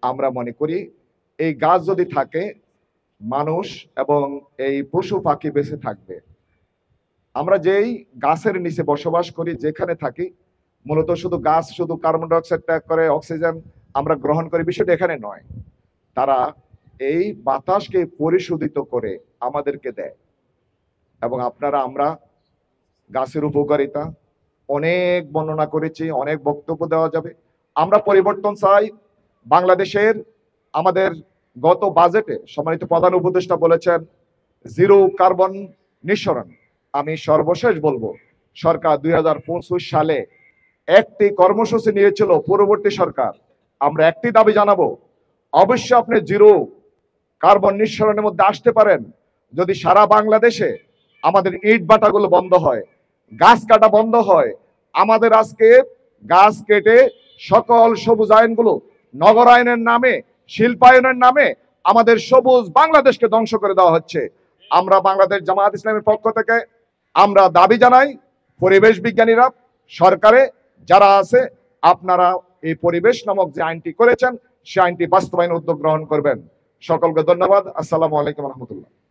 আমরা মনে করি এই গাছ যদি থাকে, মানুষ এবং এই পশু পাখি বেঁচে থাকবে। আমরা যেই গাছের নিচে বসবাস করি, যেখানে থাকি, মূলত শুধু গাছ শুধু কার্বন ডাইঅক্সাইড ত্যাগ করে, অক্সিজেন আমরা গ্রহণ করি, বিষয়টা এখানে নয়। তারা এই বাতাসকে পরিশোধিত করে আমাদেরকে দেয়। এবং আমরা গাছের উপকারিতা অনেক বর্ণনা করেছি, অনেক বক্তব্য দেওয়া যাবে। আমরা পরিবর্তন চাই। বাংলাদেশের আমাদের গত বাজেটে সম্মানিত প্রধান উপদেষ্টা বলেছেন জিরো কার্বন নিঃসরণ। আমি সর্বশেষ বলবো, সরকার 2025 সালে একটি কর্মসূচি নিয়েছিল, পূর্ববর্তী সরকার। আমরা একটি দাবি জানাবো, অবশ্যই আপনি জিরো কার্বন নিঃসরণের মধ্যে আসতে পারেন যদি সারা বাংলাদেশে আমাদের ইট ভাটাগুলো বন্ধ হয়, গাছ কাটা বন্ধ হয়। আমাদের আজকে গাছ কেটে সকল সবুজ আইনগুলো নগরায়নের নামে, শিল্পায়নের নামে আমাদের সবুজ বাংলাদেশকে ধ্বংস করে দেওয়া হচ্ছে। আমরা বাংলাদেশ জামায়াত ইসলামের পক্ষ থেকে আমরা দাবি জানাই, পরিবেশ বিজ্ঞানীরা, সরকারে যারা আছে, আপনারা এই পরিবেশ নামক যে আইনটি করেছেন সে আইনটি বাস্তবায়ন উদ্যোগ গ্রহণ করবেন। সকলকে ধন্যবাদ। আসসালামু আলাইকুম রহমতুল্লাহ।